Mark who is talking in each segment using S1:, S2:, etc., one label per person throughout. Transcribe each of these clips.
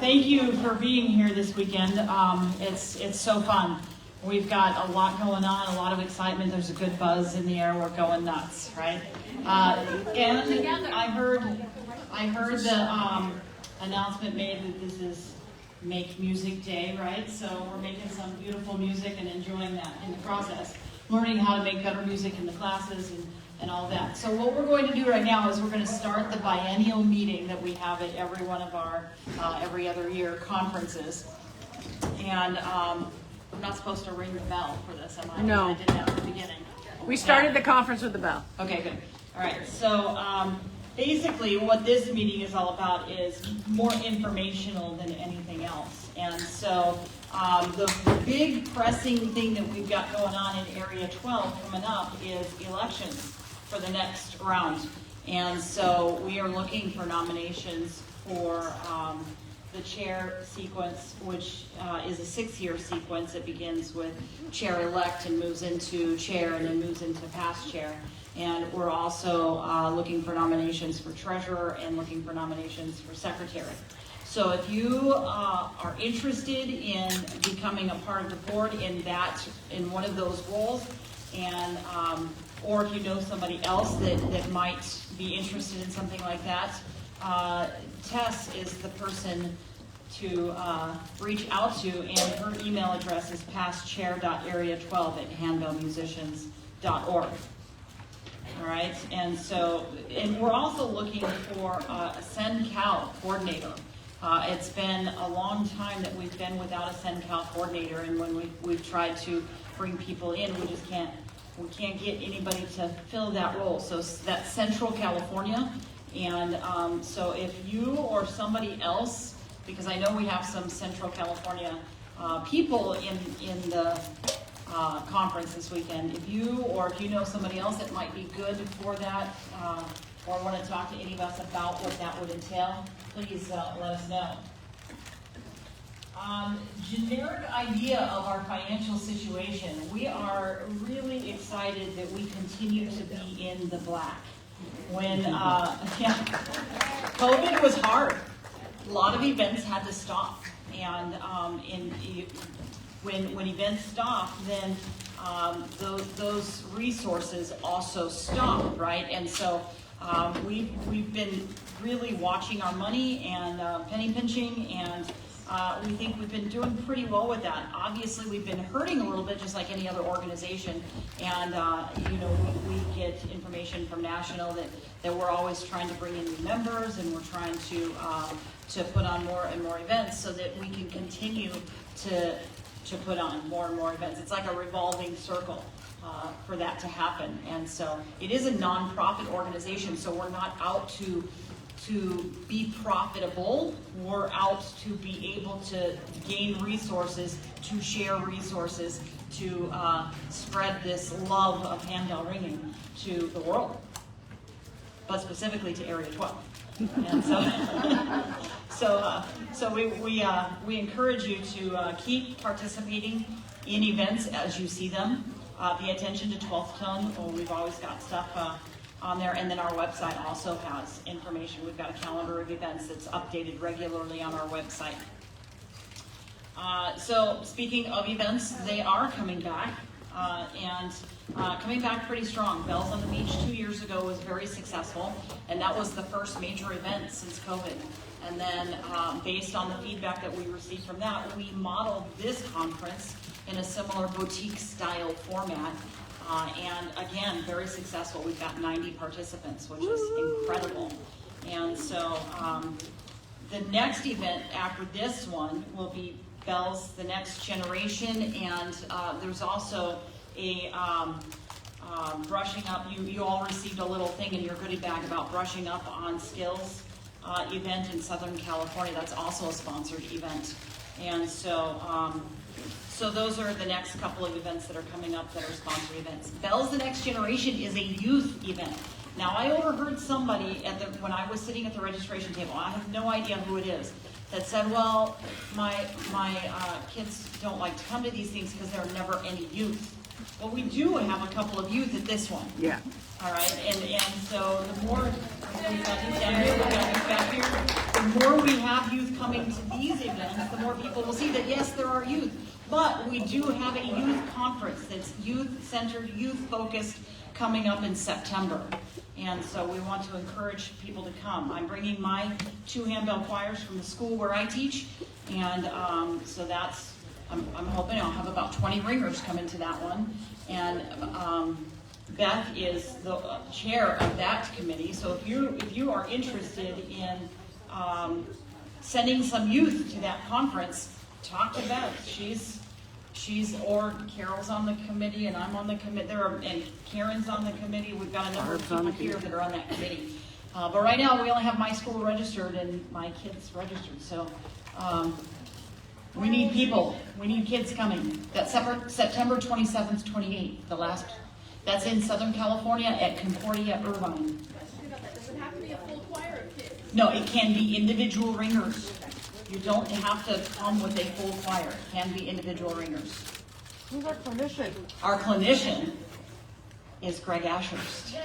S1: Thank you for being here this weekend. It's so fun. We've got a lot going on, a lot of excitement. There's a good buzz in the air. We're going nuts, right? And I heard the announcement made that this is Make Music Day, right? So we're making some beautiful music and enjoying that in the process. Learning how to make better music in the classes and all that. So what we're going to do right now is we're going to start the biennial meeting that we have at every one of our every other year conferences. And I'm not supposed to ring the bell for this, am I?
S2: No.
S1: I did that at the beginning.
S2: We started the conference with the bell.
S1: Okay, good. All right, so basically what this meeting is all about is more informational than anything else. And so the big pressing thing that we've got going on in Area 12 coming up is elections for the next round. And so we are looking for nominations for the chair sequence, which is a 6-year sequence. It begins with chair-elect and moves into chair and then moves into past chair. And we're also looking for nominations for treasurer and looking for nominations for secretary. So if you are interested in becoming a part of the board in one of those roles, and or if you know somebody else that might be interested in something like that, Tess is the person to reach out to, and her email address is pastchair.area12@handbellmusicians.org. All right, and we're also looking for a SendCal coordinator. It's been a long time that we've been without a SendCal coordinator, and when we've tried to bring people in, we just can't get anybody to fill that role. So that's Central California, and so if you or somebody else, because I know we have some Central California people in the conference this weekend, if you know somebody else that might be good for that, or want to talk to any of us about what that would entail, please let us know. Generic idea of our financial situation. We are really excited that we continue to be in the black. When COVID was hard, a lot of events had to stop, and when events stop, then those resources also stop, right? And so we've been really watching our money and penny pinching, and we think we've been doing pretty well with that. Obviously, we've been hurting a little bit, just like any other organization. And we get information from National that we're always trying to bring in new members, and we're trying to put on more and more events so that we can continue to put on more and more events. It's like a revolving circle for that to happen. And so it is a nonprofit organization, so we're not out to be profitable. We're out to be able to gain resources, to share resources, to spread this love of handbell ringing to the world, but specifically to Area 12. And so we encourage you to keep participating in events as you see them. Pay attention to 12th Tone. We've always got stuff on there, and then our website also has information. We've got a calendar of events that's updated regularly on our website. So speaking of events, they are coming back, and coming back pretty strong. Bells on the Beach 2 years ago was very successful, and that was the first major event since COVID. And then based on the feedback that we received from that, we modeled this conference in a similar boutique style format. And again, very successful. We've got 90 participants, which is incredible. And so the next event after this one will be Bells the Next Generation, and there's also a brushing up. You all received a little thing in your goodie bag about brushing up on skills event in Southern California. That's also a sponsored event. And so those are the next couple of events that are coming up that are sponsored events. Bells the Next Generation is a youth event. Now, I overheard somebody when I was sitting at the registration table, I have no idea who it is, that said, well, my kids don't like to come to these things because there are never any youth. Well, we do have a couple of youth at this one.
S2: Yeah.
S1: All right, and so the more we've got youth down here, we've got youth back here, the more we have youth coming to these events, the more people will see that yes, there are youth, but we do have a youth conference that's youth-centered, youth-focused, coming up in September. And so we want to encourage people to come. I'm bringing my 2 handbell choirs from the school where I teach, and so that's, I'm hoping I'll have about 20 ringers come into that one. And Beth is the chair of that committee, so if you are interested in sending some youth to that conference, talk to Beth. Or Carol's on the committee, and I'm on the committee. And Karen's on the committee. We've got a number of people here that are on that committee. But right now, we only have my school registered and my kids registered. So we need people. We need kids coming. That's September 27th, 28th. That's in Southern California at Concordia Irvine.
S3: Does it have to be a full choir of kids?
S1: No, it can be individual ringers. You don't have to come with a full choir. It can be individual ringers.
S2: Who's our clinician?
S1: Our clinician is Greg Ashurst.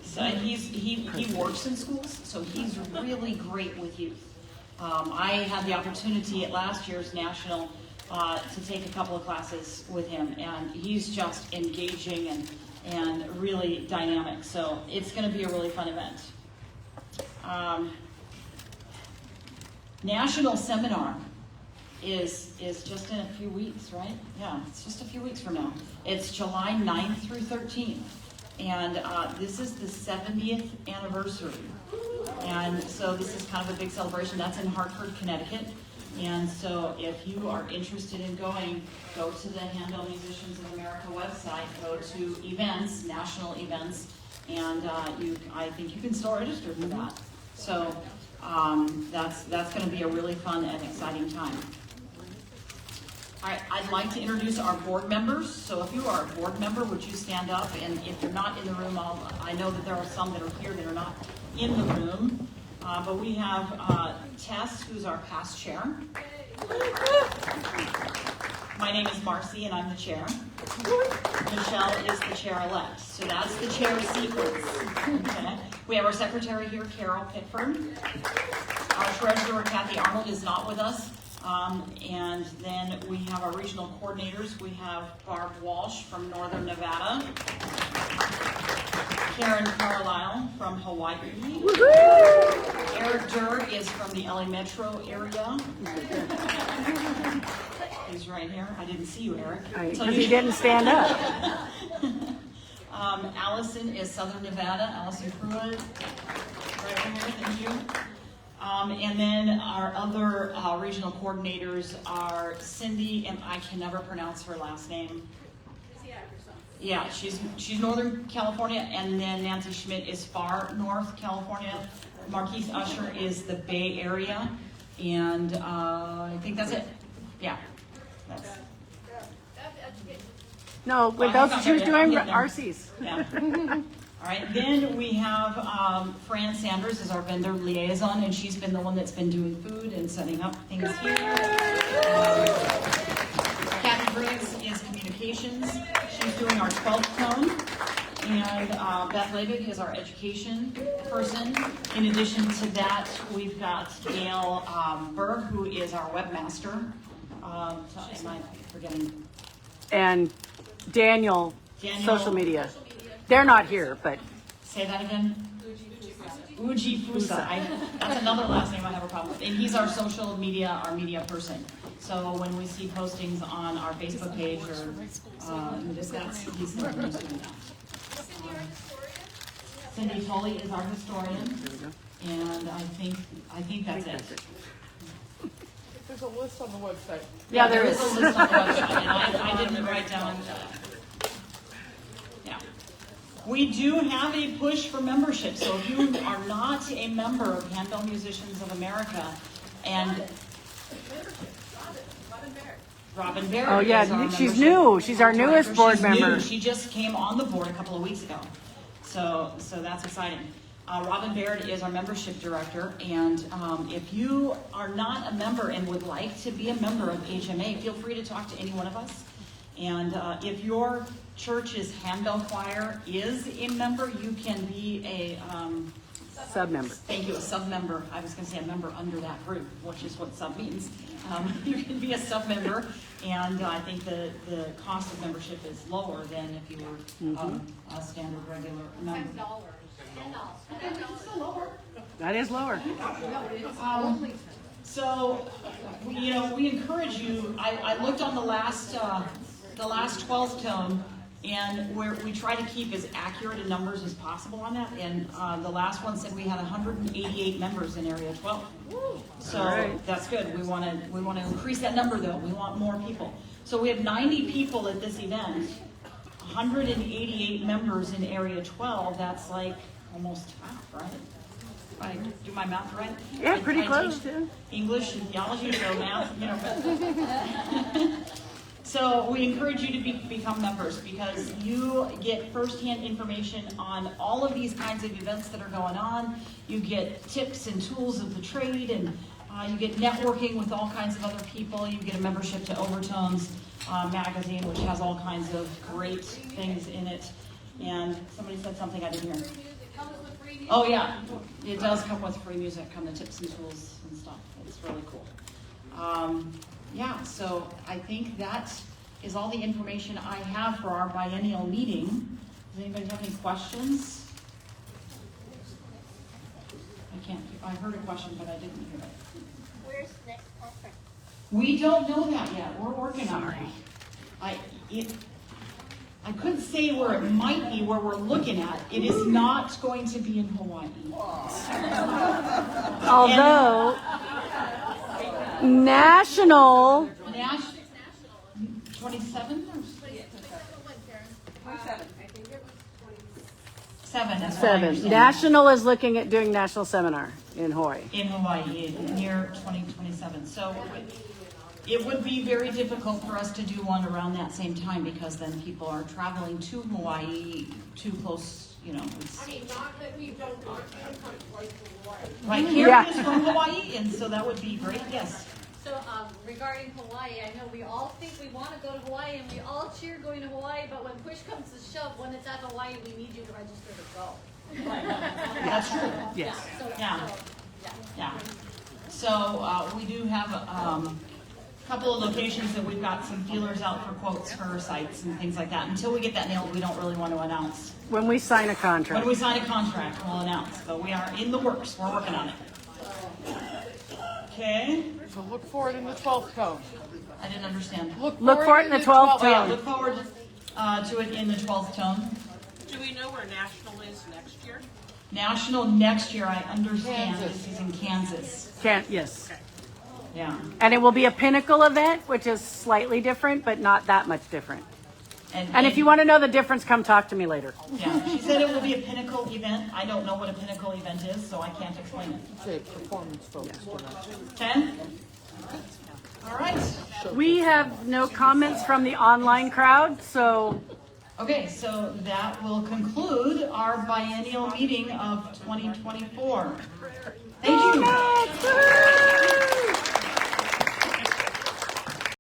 S1: So he works in schools, so he's really great with youth. I had the opportunity at last year's national to take a couple of classes with him, and he's just engaging and really dynamic. So it's going to be a really fun event. National seminar is just in a few weeks, right? Yeah, it's just a few weeks from now. It's July 9th through 13th. And this is the 70th anniversary. And so this is kind of a big celebration. That's in Hartford, Connecticut. And so if you are interested in going, go to the Handel Musicians of America website, go to events, national events, and I think you can still register for that. So that's going to be a really fun and exciting time. All right, I'd like to introduce our board members. So if you are a board member, would you stand up? And if you're not in the room, I know that there are some that are here that are not in the room. But we have Tess, who's our past chair. My name is Marci, and I'm the chair. Michelle is the chair-elect. So that's the chair sequence. Okay. We have our secretary here, Carol Pickford. Our treasurer, Kathy Arnold, is not with us. And then we have our regional coordinators. We have Barb Walsh from Northern Nevada. Karen Carlisle from Hawaii. Eric Durr is from the LA Metro area. He's right here. I didn't see you, Eric.
S2: Because he didn't stand up.
S1: Allison is Southern Nevada. Allison Pruitt, right over here. Thank you. And then our other regional coordinators are Cindy, and I can never pronounce her last name. Yeah, she's Northern California, and then Nancy Schmidt is far North California. Marquise Usher is the Bay Area, and I think that's it. Yeah, that's.
S2: No, with those she was doing RCs.
S1: Yeah. All right, then we have Fran Sanders as our vendor liaison, and she's been the one that's been doing food and setting up things here. Kathy Briggs is communications. She's doing our 12th tone. And Beth Labig is our education person. In addition to that, we've got Gail Berg, who is our webmaster. Am I forgetting?
S2: And Daniel, social media. They're not here, but.
S1: Say that again? Uji Fusa. That's another last name I have a problem with. And he's our social media, our media person. So when we see postings on our Facebook page or he's the one who's doing that. Cindy Tolley is our historian. And I think that's it.
S4: There's a list on the website.
S2: Yeah, there is.
S1: A list on the website, and I didn't write down. Yeah. We do have a push for membership. So if you are not a member of Handel Musicians of America, and Robin Barrett.
S2: Oh yeah, she's new. She's our newest board member.
S1: She just came on the board a couple of weeks ago. So that's exciting. Robin Barrett is our membership director, and if you are not a member and would like to be a member of HMA, feel free to talk to any one of us. And if your church's handbell choir is a member, you can be a
S2: Sub-member.
S1: thank you, a sub-member. I was going to say a member under that group, which is what sub means. You can be a sub-member, and I think the cost of membership is lower than if you were a standard regular member. It's still lower.
S2: That is lower.
S1: So, we encourage you. I looked on the last 12th tone, and we try to keep as accurate a numbers as possible on that. And the last one said we had 188 members in Area 12. So
S2: right.
S1: That's good. We want to increase that number though. We want more people. So we have 90 people at this event, 188 members in Area 12. That's like almost half, right? I do my math right?
S2: Yeah, pretty
S1: I
S2: close,
S1: teach
S2: yeah.
S1: English and theology, so math, So we encourage you to become members because you get firsthand information on all of these kinds of events that are going on. You get tips and tools of the trade, and you get networking with all kinds of other people. You get a membership to Overtones magazine, which has all kinds of great things in it. And somebody said something I didn't hear. Oh yeah, it does come with free music, come the tips and tools and stuff. It's really cool. Yeah, so I think that is all the information I have for our biennial meeting. Does anybody have any questions? I heard a question, but I didn't hear it.
S3: Where's next conference?
S1: We don't know that yet. We're working on it. I couldn't say where it might be, where we're looking at. It is not going to be in Hawaii.
S2: Although, national
S1: 27 or 7? That's what I
S2: 7.
S1: understand.
S2: National is looking at doing national seminar in Hawaii.
S1: In Hawaii, near 2027. So it would be very difficult for us to do one around that same time because then people are traveling to Hawaii too close, It's,
S3: I mean, not that we don't want you to come twice to Hawaii.
S1: right here
S2: Yeah.
S1: is from Hawaii, and so that would be great. Yes.
S5: So regarding Hawaii, I know we all think we want to go to Hawaii and we all cheer going to Hawaii, but when push comes to shove, when it's at Hawaii, we need you to register to go.
S1: That's true.
S2: Yes.
S1: Yeah. Yeah. So we do have a couple of locations that we've got some feelers out for quotes for sites and things like that. Until we get that nailed, we don't really want to announce.
S2: When we sign a
S1: When
S2: contract.
S1: we sign a contract, we'll announce. But we are in the works. We're working on it. Okay.
S4: So look for it in the 12th code.
S1: I didn't understand.
S2: Look for it in the 12th
S1: Oh yeah,
S2: tone.
S1: look forward to it in the 12th tone.
S6: Do we know where national is next year?
S1: National next year, I understand,
S4: Kansas.
S1: this is in Kansas.
S2: Yes.
S1: Yeah.
S2: And it will be a pinnacle event, which is slightly different, but not that much different. And if you want to know the difference, come talk to me later.
S1: Yeah, she said it will be a pinnacle event. I don't know what a pinnacle event is, so I can't explain it.
S4: It's a performance focused event.
S1: 10? All right.
S2: We have no comments from the online crowd, so
S1: Okay, so that will conclude our biennial meeting of 2024. Thank you.
S2: Woo!